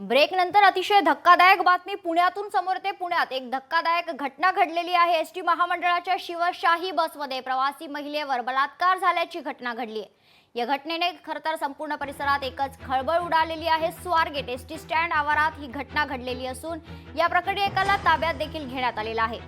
Break नंतर अतिशय धक्कादायक बातमी पुण्यातून समोर येते। पुण्यात एक धक्कादायक घटना घडलेली आहे। एसटी महामंडळाच्या शिवशाही बसमध्ये प्रवासी महिलेवर बलात्कार झाल्याची घटना घडली आहे। या घटनेने खरतर संपूर्ण परिसरात एकच खळबळ उडालेली आहे। स्वारगेट एसटी स्टँड आवारात ही घटना घडलेली असून या प्रकरणी एकाला ताब्यात देखील घेण्यात आलेला आहे।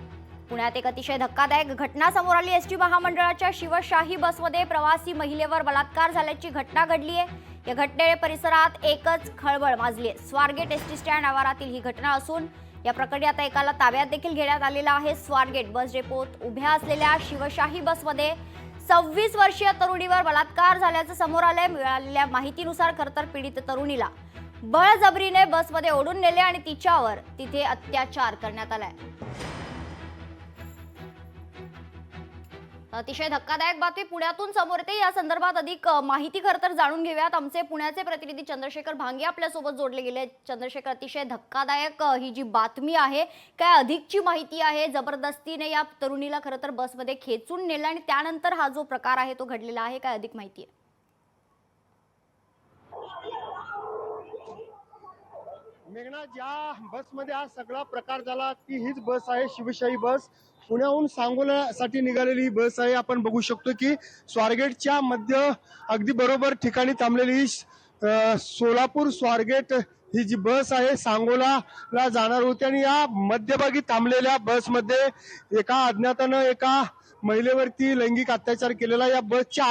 पुण्यात एक अतिशय धक्कादायक घटना समोर आली। एसटी महामंडळाच्या शिवशाही बसमध्ये प्रवासी महिलेवर बलात्कार झाल्याची घटना घडली आहे। या घटनेने परिसरात एकच खळबळ माजली आहे। स्वारगेट एसटी स्टँड आवारातील ही घटना असून या प्रकरणी आता एकाला ताब्यात देखील घेण्यात आलेला आहे। स्वारगेट बस डेपोत उभ्या असलेल्या शिवशाही बसमध्ये 26 वर्षीय तरुणीवर बलात्कार झाल्याचं समोर आलंय। मिळालेल्या माहितीनुसार खरतर पीडित तरुणीला बळजबरीने बसमध्ये ओढून नेले आणि तिच्यावर तिथे अत्याचार करण्यात आलाय। अतिशय धक्कादायक बातमी पुण्यातून समोर येते। या संदर्भात अधिक माहिती खरतर जाणून घेऊयात। आमचे पुण्याचे प्रतिनिधी चंद्रशेखर भांगे आपल्या सोबत जोडले गेले। चंद्रशेखर, अतिशय धक्कादायक ही जी बातमी आहे, काय अधिकची माहिती आहे? जबरदस्तीने या तरुणीला खरतर बसमध्ये खेचून नेलं आणि त्यानंतर हा जो प्रकार आहे तो घडलेला आहे, काय अधिक माहिती आहे? मेघना, ज्या बसमध्ये हा सगळा प्रकार झाला ती हीच बस आहे, शिवशाही बस। पुण्याहून सांगोल्यासाठी निघालेली ही बस आहे। आपण बघू शकतो की स्वारगेटच्या मध्य अगदी बरोबर ठिकाणी थांबलेली ही सोलापूर स्वारगेट ही जी बस आहे सांगोलाला जाणार होती आणि या मध्यभागी थांबलेल्या बसमध्ये एका अज्ञातानं एका महिलेवरती लैंगिक अत्याचार केलेला। या बसच्या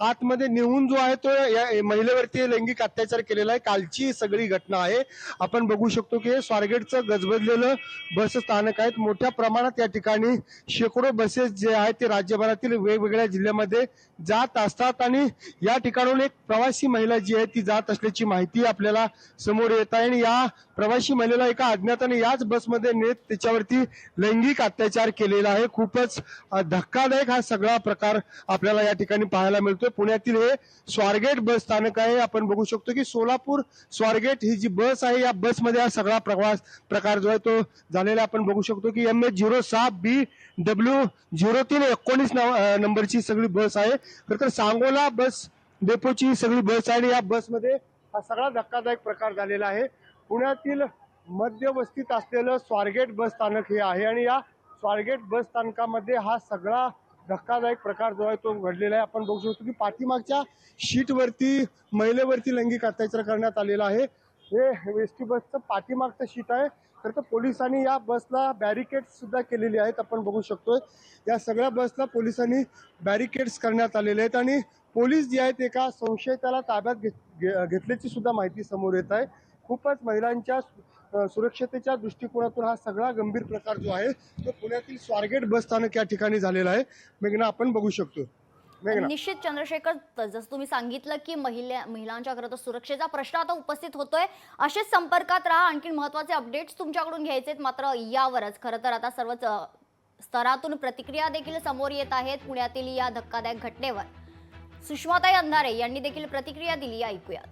आतमध्ये नेऊन जो आहे तो या महिलेवरती लैंगिक अत्याचार केलेला आहे। कालची सगळी घटना आहे। आपण बघू शकतो की स्वारगेटचं गजबजलेलं बस स्थानक आहे। मोठ्या प्रमाणात या ठिकाणी शेकडो बसेस जे आहेत ते राज्यभरातील वेगवेगळ्या जिल्ह्यामध्ये जात असतात आणि या ठिकाणून एक प्रवासी महिला जी आहे ती जात असल्याची माहिती आपल्याला समोर येत आहे आणि या प्रवासी महिलेला एका अज्ञाताने याच बसमध्ये नेत त्याच्यावरती लैंगिक अत्याचार केलेला आहे। खूपच धक्कादायक हा सगळा प्रकार आपल्याला या ठिकाणी पाहायला मिळतोय। पुण्यातील हे स्वारगेट बस स्थानक आहे। आपण बघू शकतो की सोलापूर स्वारगेट ही जी बस आहे या बसमध्ये हा सगळा प्रकार जो आहे तो झालेला आपण बघू शकतो की MH06BW0319 नंबरची सगळी बस आहे। तर सांगोला बस डेपोची सगळी बस आहे आणि या बसमध्ये हा सगळा धक्कादायक प्रकार झालेला आहे। पुण्यातील मध्यवस्तीत असलेलं स्वारगेट बस स्थानक हे आहे आणि या स्वारगेट बस स्थानकामध्ये हा सगळा धक्कादायक प्रकार जो आहे तो घडलेला आहे। आपण बघू शकतो की पाठीमागच्या शीटवरती महिलेवरती लैंगिक अत्याचार करण्यात आलेला आहे। हे एसटी बसचं पाठीमागचं शीट आहे। तर पोलिसांनी या बसला बॅरिकेड्स सुद्धा केलेली आहेत। आपण बघू शकतोय या सगळ्या बसला पोलिसांनी बॅरिकेड्स करण्यात आलेले आहेत आणि पोलीस जे आहेत एका संशयिताला ताब्यात घेतल्याची सुद्धा माहिती समोर येत आहे। खूपच महिलांच्या सुरक्षतेच्या दृष्टिकोनातून हा सगळा गंभीर प्रकार जो आहे तो पुण्यातील स्वारगेट बस स्थानक या ठिकाणी झालेला आहे। मेघना, आपण बघू शकतो। निश्चित चंद्रशेखर, जसं तुम्ही सांगितलं की महिलांच्या खरं तर सुरक्षेचा प्रश्न आता उपस्थित होतोय। असेच संपर्कात राहा, आणखी महत्त्वाचे अपडेट्स तुमच्याकडून घ्यायचेत। मात्र यावरच खरं तर आता सर्वच स्तरातून प्रतिक्रिया देखील समोर येत आहेत। पुण्यातील या धक्कादायक घटनेवर सुषमाताई अंधारे यांनी देखील प्रतिक्रिया दिली, ऐकूयात।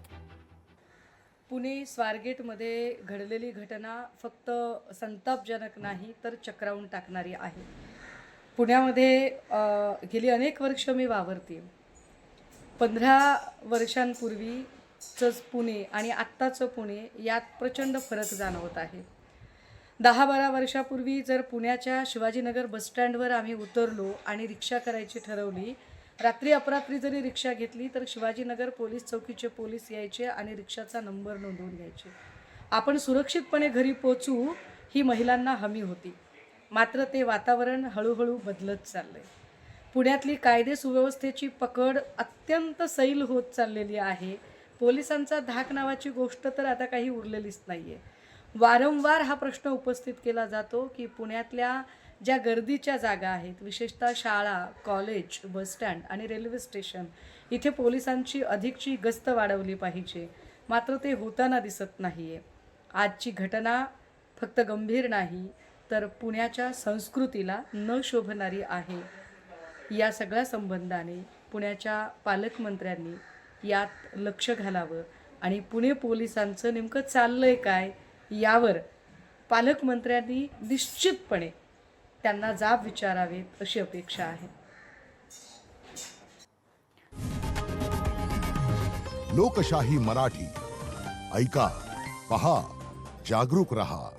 पुणे स्वारगेटमध्ये घडलेली घटना फक्त संतापजनक नाही तर चक्रावून टाकणारी आहे। पुण्यामध्ये गेली अनेक वर्ष मी वावरते। 15 वर्षांपूर्वीचं पुणे आणि आत्ताचं पुणे यात प्रचंड फरक जाणवत आहे। 10-12 वर्षापूर्वी जर पुण्याच्या शिवाजीनगर बसस्टँडवर आम्ही उतरलो आणि रिक्षा करायची ठरवली, रात्री अपरात्री जरी रिक्षा घेतली तर शिवाजीनगर पोलीस चौकीचे पोलीस यायचे आणि रिक्षाचा नंबर नोंदवून घ्यायचे। आपण सुरक्षितपणे घरी पोहोचू ही महिलांना हमी होती। मात्र ते वातावरण हळूहळू बदलत चाललंय। पुण्यातली कायदे सुव्यवस्थेची पकड अत्यंत सैल होत चाललेली आहे। पोलिसांचा धाक नावाची गोष्ट तर आता काही उरलेलीच नाहीये। वारंवार हा प्रश्न उपस्थित केला जातो की पुण्यातल्या ज्या गर्दीच्या जागा आहेत, विशेषतः शाळा, कॉलेज, बसस्टँड आणि रेल्वे स्टेशन, इथे पोलिसांची अधिकची गस्त वाढवली पाहिजे। मात्र ते होताना दिसत नाहीये। आजची घटना फक्त गंभीर नाही तर पुण्याच्या संस्कृतीला न शोभणारी आहे। या सगळ्या संबंधाने पुण्याच्या पालकमंत्र्यांनी यात लक्ष घालावं आणि पुणे पोलिसांचं नेमकं चाललंय काय यावर पालकमंत्र्यांनी निश्चितपणे त्यांना जाब विचारावेत अशी अपेक्षा आहे। लोकशाही मराठी ऐका, पहा, जागरूक रहा.